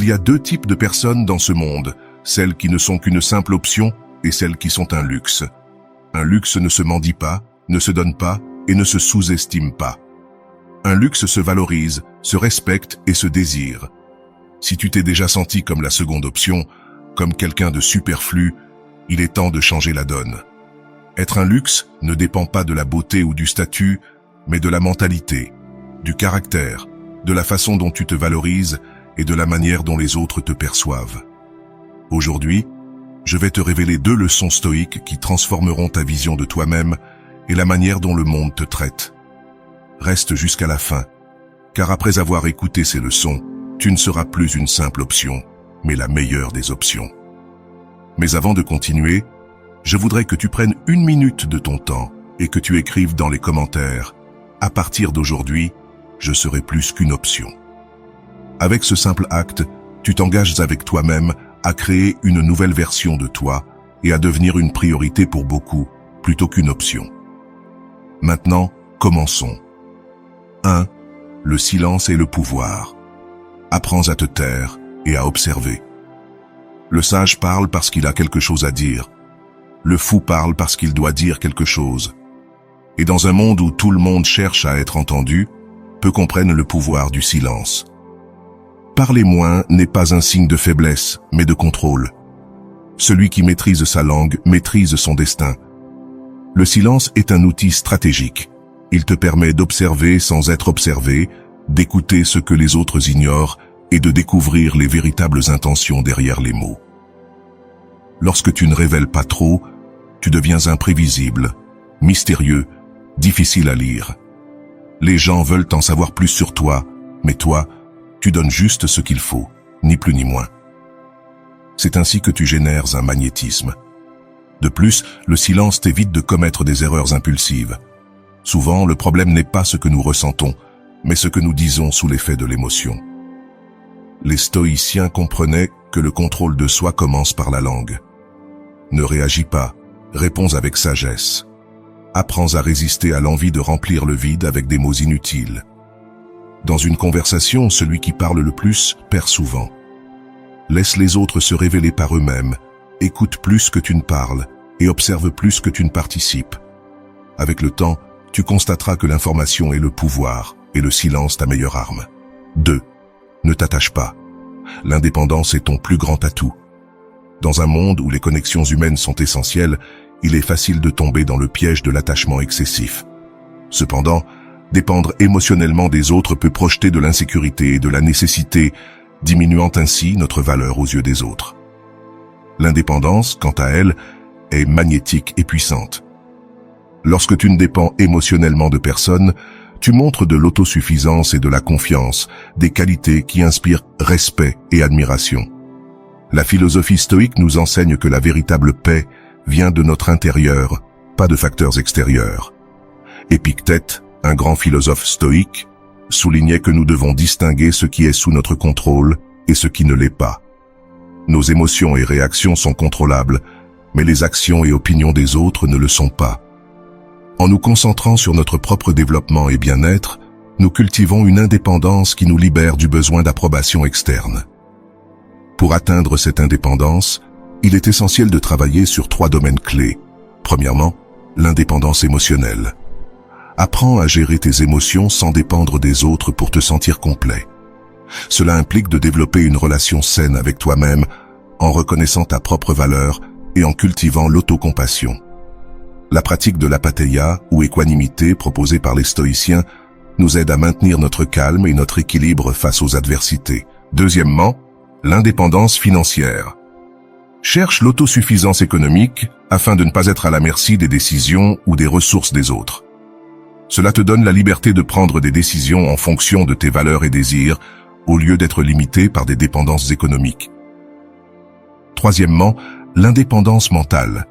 Il y a deux types de personnes dans ce monde, celles qui ne sont qu'une simple option et celles qui sont un luxe. Un luxe ne se mendie pas, ne se donne pas et ne se sous-estime pas. Un luxe se valorise, se respecte et se désire. Si tu t'es déjà senti comme la seconde option, comme quelqu'un de superflu, il est temps de changer la donne. Être un luxe ne dépend pas de la beauté ou du statut, mais de la mentalité, du caractère, de la façon dont tu te valorises et de la manière dont les autres te perçoivent. Aujourd'hui, je vais te révéler 2 leçons stoïques qui transformeront ta vision de toi-même et la manière dont le monde te traite. Reste jusqu'à la fin, car après avoir écouté ces leçons, tu ne seras plus une simple option, mais la meilleure des options. Mais avant de continuer, je voudrais que tu prennes 1 minute de ton temps et que tu écrives dans les commentaires « À partir d'aujourd'hui, je serai plus qu'une option ». Avec ce simple acte, tu t'engages avec toi-même à créer une nouvelle version de toi et à devenir une priorité pour beaucoup, plutôt qu'une option. Maintenant, commençons. 1. Le silence et le pouvoir. Apprends à te taire et à observer. Le sage parle parce qu'il a quelque chose à dire. Le fou parle parce qu'il doit dire quelque chose. Et dans un monde où tout le monde cherche à être entendu, peu comprennent le pouvoir du silence. Parler moins n'est pas un signe de faiblesse, mais de contrôle. Celui qui maîtrise sa langue maîtrise son destin. Le silence est un outil stratégique. Il te permet d'observer sans être observé, d'écouter ce que les autres ignorent et de découvrir les véritables intentions derrière les mots. Lorsque tu ne révèles pas trop, tu deviens imprévisible, mystérieux, difficile à lire. Les gens veulent en savoir plus sur toi, mais toi, tu donnes juste ce qu'il faut, ni plus ni moins. C'est ainsi que tu génères un magnétisme. De plus, le silence t'évite de commettre des erreurs impulsives. Souvent, le problème n'est pas ce que nous ressentons, mais ce que nous disons sous l'effet de l'émotion. Les stoïciens comprenaient que le contrôle de soi commence par la langue. Ne réagis pas, réponds avec sagesse. Apprends à résister à l'envie de remplir le vide avec des mots inutiles. Dans une conversation, celui qui parle le plus perd souvent. Laisse les autres se révéler par eux-mêmes, écoute plus que tu ne parles et observe plus que tu ne participes. Avec le temps, tu constateras que l'information est le pouvoir et le silence ta meilleure arme. 2. Ne t'attache pas. L'indépendance est ton plus grand atout. Dans un monde où les connexions humaines sont essentielles, il est facile de tomber dans le piège de l'attachement excessif. Cependant, dépendre émotionnellement des autres peut projeter de l'insécurité et de la nécessité, diminuant ainsi notre valeur aux yeux des autres. L'indépendance, quant à elle, est magnétique et puissante. Lorsque tu ne dépends émotionnellement de personne, tu montres de l'autosuffisance et de la confiance, des qualités qui inspirent respect et admiration. La philosophie stoïque nous enseigne que la véritable paix vient de notre intérieur, pas de facteurs extérieurs. Épictète, un grand philosophe stoïque, soulignait que nous devons distinguer ce qui est sous notre contrôle et ce qui ne l'est pas. Nos émotions et réactions sont contrôlables, mais les actions et opinions des autres ne le sont pas. En nous concentrant sur notre propre développement et bien-être, nous cultivons une indépendance qui nous libère du besoin d'approbation externe. Pour atteindre cette indépendance, il est essentiel de travailler sur 3 domaines clés. Premièrement, l'indépendance émotionnelle. Apprends à gérer tes émotions sans dépendre des autres pour te sentir complet. Cela implique de développer une relation saine avec toi-même en reconnaissant ta propre valeur et en cultivant l'autocompassion. La pratique de l'apatheia ou équanimité proposée par les stoïciens nous aide à maintenir notre calme et notre équilibre face aux adversités. Deuxièmement, l'indépendance financière. Cherche l'autosuffisance économique afin de ne pas être à la merci des décisions ou des ressources des autres. Cela te donne la liberté de prendre des décisions en fonction de tes valeurs et désirs, au lieu d'être limité par des dépendances économiques. Troisièmement, l'indépendance mentale.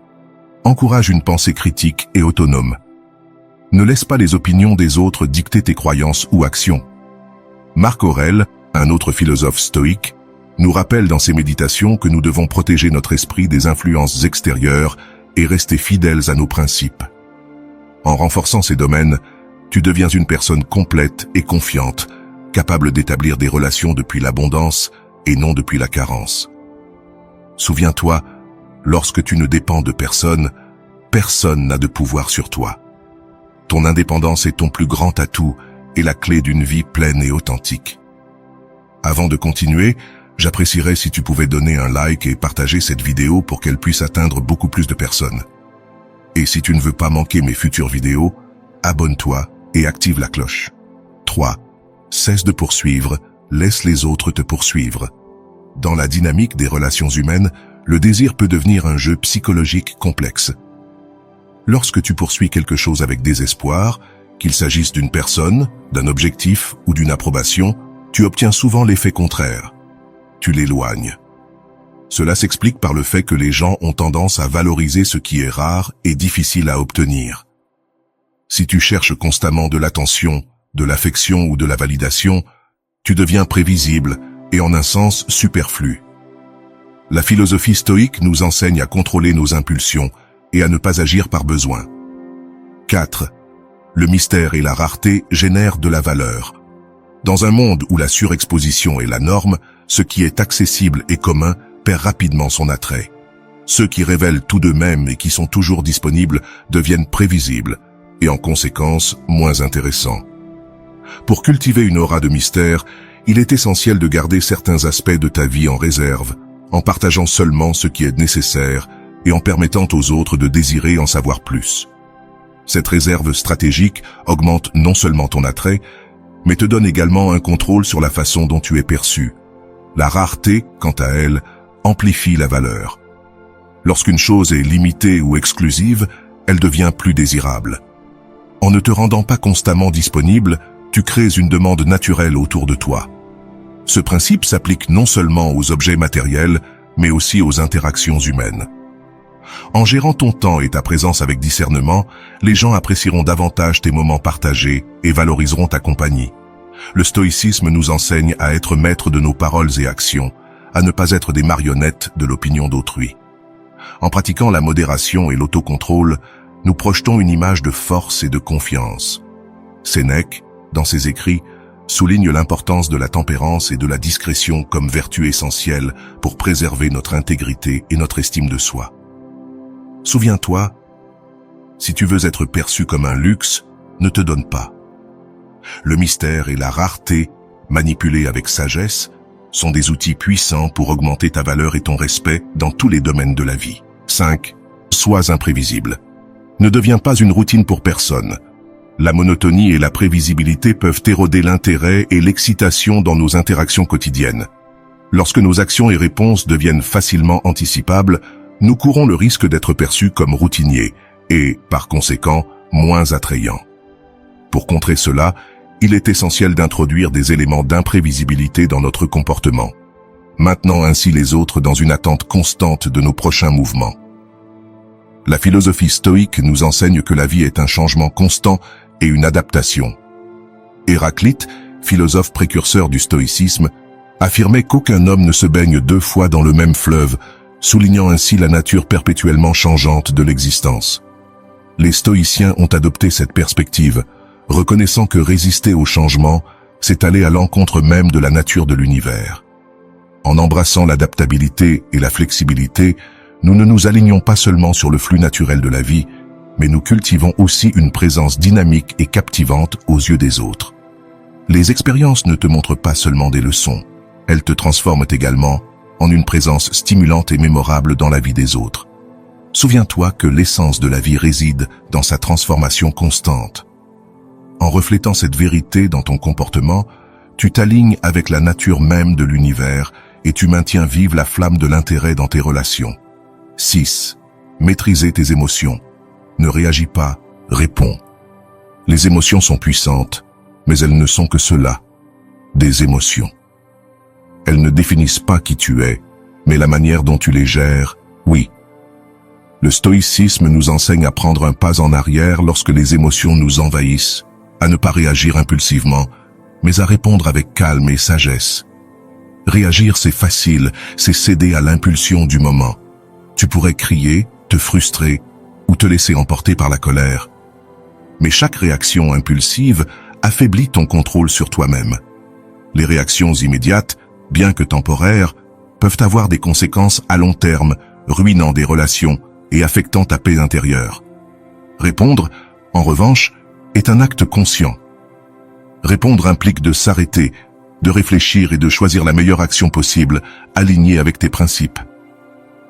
Encourage une pensée critique et autonome. Ne laisse pas les opinions des autres dicter tes croyances ou actions. Marc Aurèle, un autre philosophe stoïque, nous rappelle dans ses méditations que nous devons protéger notre esprit des influences extérieures et rester fidèles à nos principes. En renforçant ces domaines, tu deviens une personne complète et confiante, capable d'établir des relations depuis l'abondance et non depuis la carence. Souviens-toi, lorsque tu ne dépends de personne, personne n'a de pouvoir sur toi. Ton indépendance est ton plus grand atout et la clé d'une vie pleine et authentique. Avant de continuer, j'apprécierais si tu pouvais donner un like et partager cette vidéo pour qu'elle puisse atteindre beaucoup plus de personnes. Et si tu ne veux pas manquer mes futures vidéos, abonne-toi et active la cloche. 3. Cesse de poursuivre, laisse les autres te poursuivre. Dans la dynamique des relations humaines, le désir peut devenir un jeu psychologique complexe. Lorsque tu poursuis quelque chose avec désespoir, qu'il s'agisse d'une personne, d'un objectif ou d'une approbation, tu obtiens souvent l'effet contraire. Tu l'éloignes. Cela s'explique par le fait que les gens ont tendance à valoriser ce qui est rare et difficile à obtenir. Si tu cherches constamment de l'attention, de l'affection ou de la validation, tu deviens prévisible et en un sens superflu. La philosophie stoïque nous enseigne à contrôler nos impulsions et à ne pas agir par besoin. 4. Le mystère et la rareté génèrent de la valeur. Dans un monde où la surexposition est la norme, ce qui est accessible et commun perd rapidement son attrait. Ceux qui révèlent tout d'eux-mêmes et qui sont toujours disponibles deviennent prévisibles et en conséquence moins intéressants. Pour cultiver une aura de mystère, il est essentiel de garder certains aspects de ta vie en réserve, en partageant seulement ce qui est nécessaire et en permettant aux autres de désirer en savoir plus. Cette réserve stratégique augmente non seulement ton attrait, mais te donne également un contrôle sur la façon dont tu es perçu. La rareté, quant à elle, amplifie la valeur. Lorsqu'une chose est limitée ou exclusive, elle devient plus désirable. En ne te rendant pas constamment disponible, tu crées une demande naturelle autour de toi. Ce principe s'applique non seulement aux objets matériels, mais aussi aux interactions humaines. En gérant ton temps et ta présence avec discernement, les gens apprécieront davantage tes moments partagés et valoriseront ta compagnie. Le stoïcisme nous enseigne à être maître de nos paroles et actions, à ne pas être des marionnettes de l'opinion d'autrui. En pratiquant la modération et l'autocontrôle, nous projetons une image de force et de confiance. Sénèque, dans ses écrits, souligne l'importance de la tempérance et de la discrétion comme vertu essentielle pour préserver notre intégrité et notre estime de soi. Souviens-toi, si tu veux être perçu comme un luxe, ne te donne pas. Le mystère et la rareté, manipulés avec sagesse, sont des outils puissants pour augmenter ta valeur et ton respect dans tous les domaines de la vie. 5. Sois imprévisible. Ne deviens pas une routine pour personne. La monotonie et la prévisibilité peuvent éroder l'intérêt et l'excitation dans nos interactions quotidiennes. Lorsque nos actions et réponses deviennent facilement anticipables, nous courons le risque d'être perçus comme routiniers et, par conséquent, moins attrayants. Pour contrer cela, il est essentiel d'introduire des éléments d'imprévisibilité dans notre comportement, maintenant ainsi les autres dans une attente constante de nos prochains mouvements. La philosophie stoïque nous enseigne que la vie est un changement constant et une adaptation. Héraclite, philosophe précurseur du stoïcisme, affirmait qu'aucun homme ne se baigne 2 fois dans le même fleuve, soulignant ainsi la nature perpétuellement changeante de l'existence. Les stoïciens ont adopté cette perspective, reconnaissant que résister au changement, c'est aller à l'encontre même de la nature de l'univers. En embrassant l'adaptabilité et la flexibilité, nous ne nous alignons pas seulement sur le flux naturel de la vie, mais nous cultivons aussi une présence dynamique et captivante aux yeux des autres. Les expériences ne te montrent pas seulement des leçons, elles te transforment également en une présence stimulante et mémorable dans la vie des autres. Souviens-toi que l'essence de la vie réside dans sa transformation constante. En reflétant cette vérité dans ton comportement, tu t'alignes avec la nature même de l'univers et tu maintiens vive la flamme de l'intérêt dans tes relations. 6. Maîtriser tes émotions. Ne réagis pas, réponds. Les émotions sont puissantes, mais elles ne sont que cela, des émotions. Elles ne définissent pas qui tu es, mais la manière dont tu les gères, oui. Le stoïcisme nous enseigne à prendre un pas en arrière lorsque les émotions nous envahissent, à ne pas réagir impulsivement, mais à répondre avec calme et sagesse. Réagir, c'est facile, c'est céder à l'impulsion du moment. Tu pourrais crier, te frustrer ou te laisser emporter par la colère. Mais chaque réaction impulsive affaiblit ton contrôle sur toi-même. Les réactions immédiates, bien que temporaires, peuvent avoir des conséquences à long terme, ruinant des relations et affectant ta paix intérieure. Répondre, en revanche, est un acte conscient. Répondre implique de s'arrêter, de réfléchir et de choisir la meilleure action possible, alignée avec tes principes.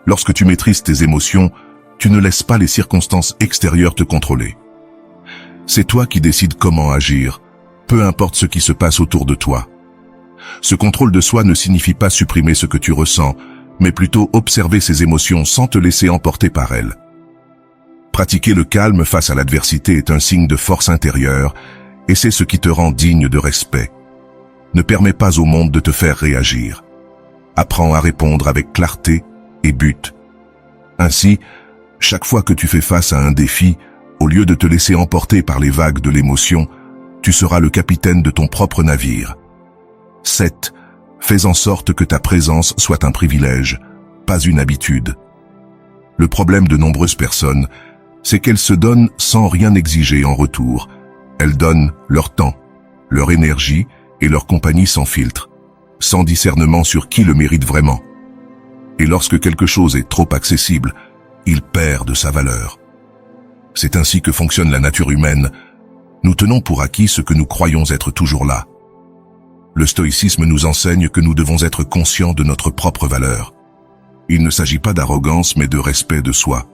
Lorsque tu maîtrises tes émotions, tu ne laisses pas les circonstances extérieures te contrôler. C'est toi qui décides comment agir, peu importe ce qui se passe autour de toi. Ce contrôle de soi ne signifie pas supprimer ce que tu ressens, mais plutôt observer ces émotions sans te laisser emporter par elles. Pratiquer le calme face à l'adversité est un signe de force intérieure, et c'est ce qui te rend digne de respect. Ne permets pas au monde de te faire réagir. Apprends à répondre avec clarté et but. Ainsi, chaque fois que tu fais face à un défi, au lieu de te laisser emporter par les vagues de l'émotion, tu seras le capitaine de ton propre navire. 7. Fais en sorte que ta présence soit un privilège, pas une habitude. Le problème de nombreuses personnes, c'est qu'elles se donnent sans rien exiger en retour. Elles donnent leur temps, leur énergie et leur compagnie sans filtre, sans discernement sur qui le mérite vraiment. Et lorsque quelque chose est trop accessible, il perd de sa valeur. C'est ainsi que fonctionne la nature humaine. Nous tenons pour acquis ce que nous croyons être toujours là. Le stoïcisme nous enseigne que nous devons être conscients de notre propre valeur. Il ne s'agit pas d'arrogance mais de respect de soi.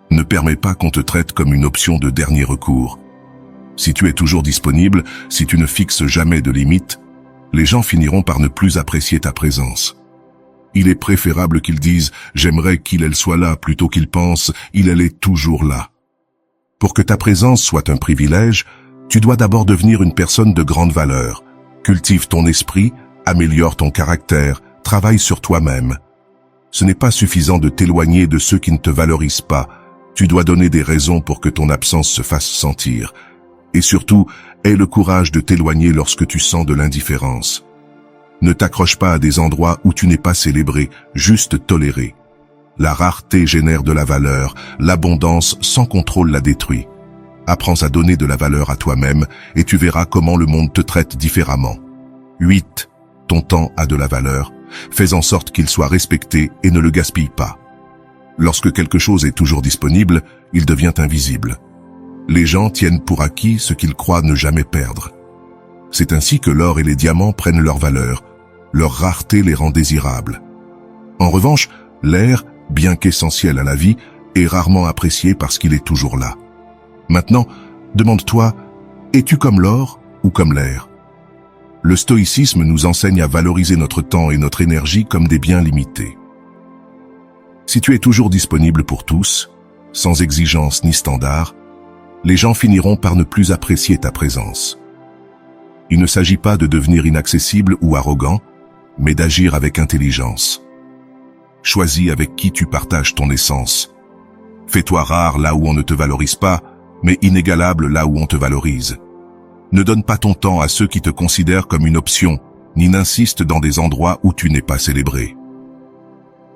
Ne permets pas qu'on te traite comme une option de dernier recours. Si tu es toujours disponible, si tu ne fixes jamais de limites, les gens finiront par ne plus apprécier ta présence. Il est préférable qu'ils disent « j'aimerais qu'il soit là » plutôt qu'ils pensent « il est toujours là ». Pour que ta présence soit un privilège, tu dois d'abord devenir une personne de grande valeur. Cultive ton esprit, améliore ton caractère, travaille sur toi-même. Ce n'est pas suffisant de t'éloigner de ceux qui ne te valorisent pas. Tu dois donner des raisons pour que ton absence se fasse sentir. Et surtout, aie le courage de t'éloigner lorsque tu sens de l'indifférence. Ne t'accroche pas à des endroits où tu n'es pas célébré, juste toléré. La rareté génère de la valeur, l'abondance sans contrôle la détruit. Apprends à donner de la valeur à toi-même et tu verras comment le monde te traite différemment. 8. Ton temps a de la valeur. Fais en sorte qu'il soit respecté et ne le gaspille pas. Lorsque quelque chose est toujours disponible, il devient invisible. Les gens tiennent pour acquis ce qu'ils croient ne jamais perdre. C'est ainsi que l'or et les diamants prennent leur valeur. Leur rareté les rend désirables. En revanche, l'air, bien qu'essentiel à la vie, est rarement apprécié parce qu'il est toujours là. Maintenant, demande-toi, es-tu comme l'or ou comme l'air? Le stoïcisme nous enseigne à valoriser notre temps et notre énergie comme des biens limités. Si tu es toujours disponible pour tous, sans exigence ni standard, les gens finiront par ne plus apprécier ta présence. Il ne s'agit pas de devenir inaccessible ou arrogant, mais d'agir avec intelligence. Choisis avec qui tu partages ton essence. Fais-toi rare là où on ne te valorise pas, mais inégalable là où on te valorise. Ne donne pas ton temps à ceux qui te considèrent comme une option, ni n'insiste dans des endroits où tu n'es pas célébré.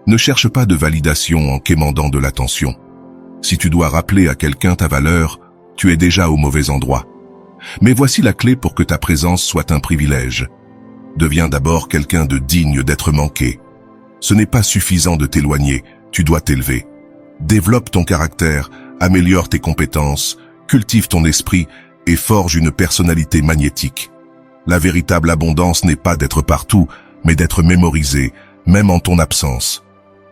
Ne cherche pas de validation en quémandant de l'attention. Si tu dois rappeler à quelqu'un ta valeur, tu es déjà au mauvais endroit. Mais voici la clé pour que ta présence soit un privilège. Deviens d'abord quelqu'un de digne d'être manqué. Ce n'est pas suffisant de t'éloigner, tu dois t'élever. Développe ton caractère, améliore tes compétences, cultive ton esprit et forge une personnalité magnétique. La véritable abondance n'est pas d'être partout, mais d'être mémorisé, même en ton absence.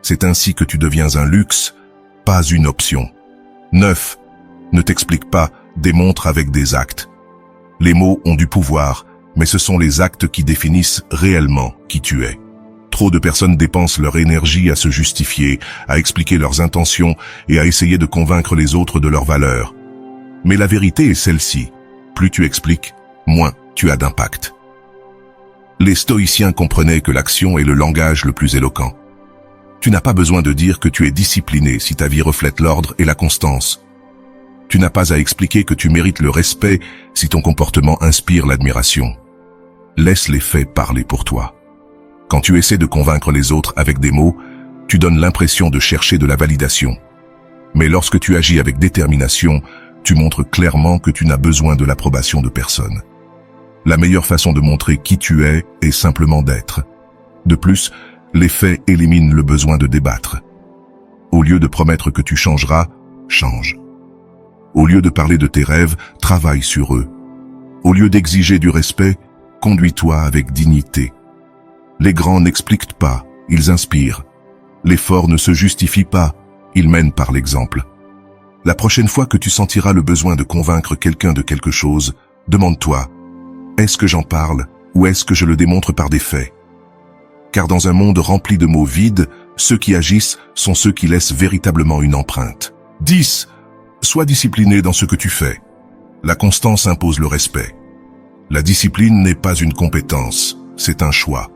C'est ainsi que tu deviens un luxe, pas une option. 9. Ne t'explique pas, démontre avec des actes. Les mots ont du pouvoir, mais ce sont les actes qui définissent réellement qui tu es. Trop de personnes dépensent leur énergie à se justifier, à expliquer leurs intentions et à essayer de convaincre les autres de leur valeur. Mais la vérité est celle-ci. Plus tu expliques, moins tu as d'impact. Les stoïciens comprenaient que l'action est le langage le plus éloquent. Tu n'as pas besoin de dire que tu es discipliné si ta vie reflète l'ordre et la constance. Tu n'as pas à expliquer que tu mérites le respect si ton comportement inspire l'admiration. Laisse les faits parler pour toi. Quand tu essaies de convaincre les autres avec des mots, tu donnes l'impression de chercher de la validation. Mais lorsque tu agis avec détermination, tu montres clairement que tu n'as besoin de l'approbation de personne. La meilleure façon de montrer qui tu es est simplement d'être. De plus, les faits éliminent le besoin de débattre. Au lieu de promettre que tu changeras, change. Au lieu de parler de tes rêves, travaille sur eux. Au lieu d'exiger du respect, conduis-toi avec dignité. Les grands n'expliquent pas, ils inspirent. Les forts ne se justifient pas, ils mènent par l'exemple. La prochaine fois que tu sentiras le besoin de convaincre quelqu'un de quelque chose, demande-toi, est-ce que j'en parle ou est-ce que je le démontre par des faits? Car dans un monde rempli de mots vides, ceux qui agissent sont ceux qui laissent véritablement une empreinte. 10. Sois discipliné dans ce que tu fais. La constance impose le respect. La discipline n'est pas une compétence, c'est un choix.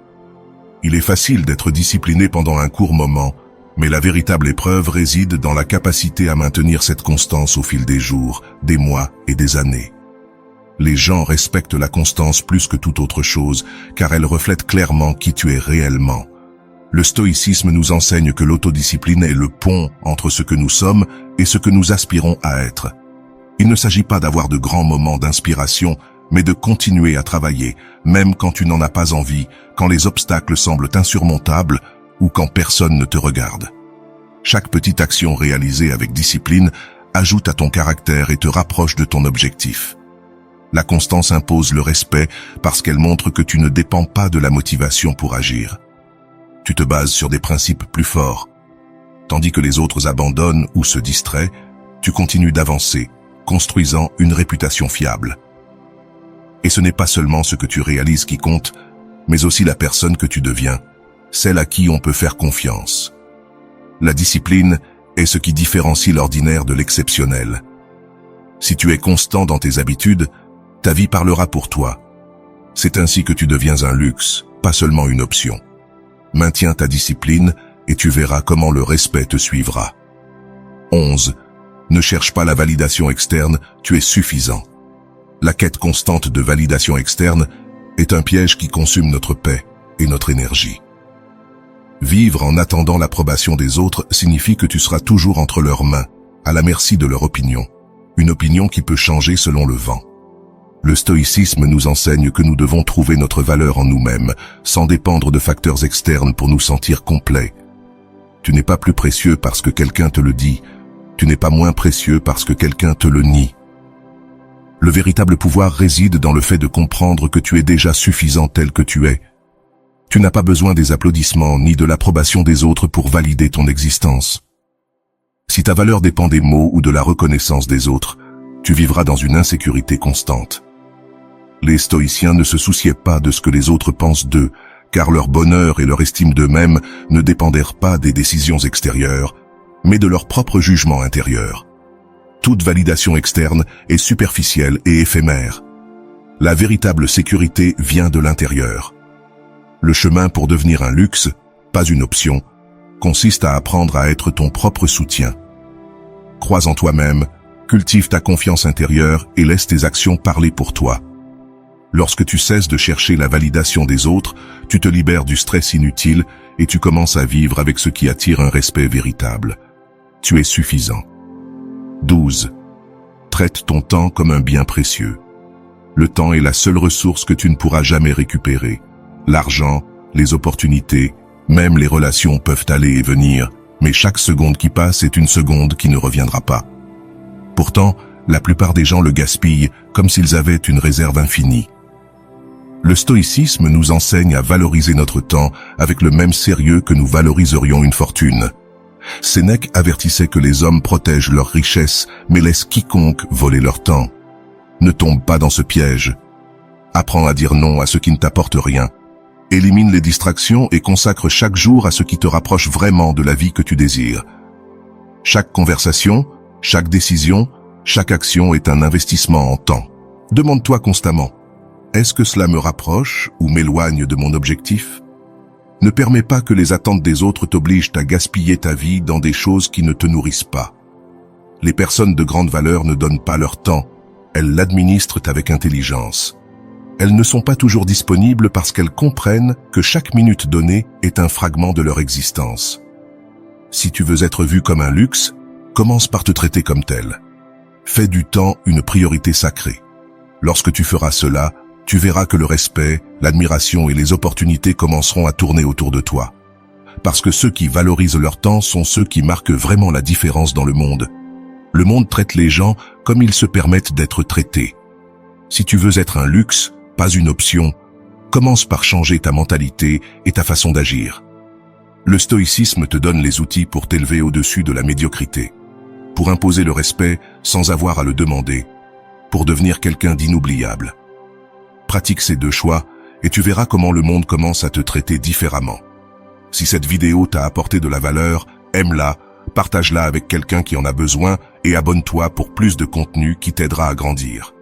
Il est facile d'être discipliné pendant un court moment, mais la véritable épreuve réside dans la capacité à maintenir cette constance au fil des jours, des mois et des années. Les gens respectent la constance plus que toute autre chose, car elle reflète clairement qui tu es réellement. Le stoïcisme nous enseigne que l'autodiscipline est le pont entre ce que nous sommes et ce que nous aspirons à être. Il ne s'agit pas d'avoir de grands moments d'inspiration, mais de continuer à travailler, même quand tu n'en as pas envie, quand les obstacles semblent insurmontables ou quand personne ne te regarde. Chaque petite action réalisée avec discipline ajoute à ton caractère et te rapproche de ton objectif. La constance impose le respect parce qu'elle montre que tu ne dépends pas de la motivation pour agir. Tu te bases sur des principes plus forts. Tandis que les autres abandonnent ou se distraient, tu continues d'avancer, construisant une réputation fiable. Et ce n'est pas seulement ce que tu réalises qui compte, mais aussi la personne que tu deviens, celle à qui on peut faire confiance. La discipline est ce qui différencie l'ordinaire de l'exceptionnel. Si tu es constant dans tes habitudes, ta vie parlera pour toi. C'est ainsi que tu deviens un luxe, pas seulement une option. Maintiens ta discipline et tu verras comment le respect te suivra. 11. Ne cherche pas la validation externe, tu es suffisant. La quête constante de validation externe est un piège qui consume notre paix et notre énergie. Vivre en attendant l'approbation des autres signifie que tu seras toujours entre leurs mains, à la merci de leur opinion. Une opinion qui peut changer selon le vent. Le stoïcisme nous enseigne que nous devons trouver notre valeur en nous-mêmes, sans dépendre de facteurs externes pour nous sentir complets. Tu n'es pas plus précieux parce que quelqu'un te le dit, tu n'es pas moins précieux parce que quelqu'un te le nie. Le véritable pouvoir réside dans le fait de comprendre que tu es déjà suffisant tel que tu es. Tu n'as pas besoin des applaudissements ni de l'approbation des autres pour valider ton existence. Si ta valeur dépend des mots ou de la reconnaissance des autres, tu vivras dans une insécurité constante. Les stoïciens ne se souciaient pas de ce que les autres pensent d'eux, car leur bonheur et leur estime d'eux-mêmes ne dépendèrent pas des décisions extérieures, mais de leur propre jugement intérieur. Toute validation externe est superficielle et éphémère. La véritable sécurité vient de l'intérieur. Le chemin pour devenir un luxe, pas une option, consiste à apprendre à être ton propre soutien. Crois en toi-même, cultive ta confiance intérieure et laisse tes actions parler pour toi. Lorsque tu cesses de chercher la validation des autres, tu te libères du stress inutile et tu commences à vivre avec ce qui attire un respect véritable. Tu es suffisant. 12. Traite ton temps comme un bien précieux. Le temps est la seule ressource que tu ne pourras jamais récupérer. L'argent, les opportunités, même les relations peuvent aller et venir, mais chaque seconde qui passe est une seconde qui ne reviendra pas. Pourtant, la plupart des gens le gaspillent comme s'ils avaient une réserve infinie. Le stoïcisme nous enseigne à valoriser notre temps avec le même sérieux que nous valoriserions une fortune. Sénèque avertissait que les hommes protègent leur richesse, mais laissent quiconque voler leur temps. Ne tombe pas dans ce piège. Apprends à dire non à ce qui ne t'apporte rien. Élimine les distractions et consacre chaque jour à ce qui te rapproche vraiment de la vie que tu désires. Chaque conversation, chaque décision, chaque action est un investissement en temps. Demande-toi constamment, est-ce que cela me rapproche ou m'éloigne de mon objectif? Ne permets pas que les attentes des autres t'obligent à gaspiller ta vie dans des choses qui ne te nourrissent pas. Les personnes de grande valeur ne donnent pas leur temps, elles l'administrent avec intelligence. Elles ne sont pas toujours disponibles parce qu'elles comprennent que chaque minute donnée est un fragment de leur existence. Si tu veux être vu comme un luxe, commence par te traiter comme tel. Fais du temps une priorité sacrée. Lorsque tu feras cela, tu verras que le respect, l'admiration et les opportunités commenceront à tourner autour de toi. Parce que ceux qui valorisent leur temps sont ceux qui marquent vraiment la différence dans le monde. Le monde traite les gens comme ils se permettent d'être traités. Si tu veux être un luxe, pas une option, commence par changer ta mentalité et ta façon d'agir. Le stoïcisme te donne les outils pour t'élever au-dessus de la médiocrité, pour imposer le respect sans avoir à le demander, pour devenir quelqu'un d'inoubliable. Pratique ces deux choix et tu verras comment le monde commence à te traiter différemment. Si cette vidéo t'a apporté de la valeur, aime-la, partage-la avec quelqu'un qui en a besoin et abonne-toi pour plus de contenu qui t'aidera à grandir.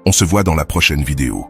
On se voit dans la prochaine vidéo.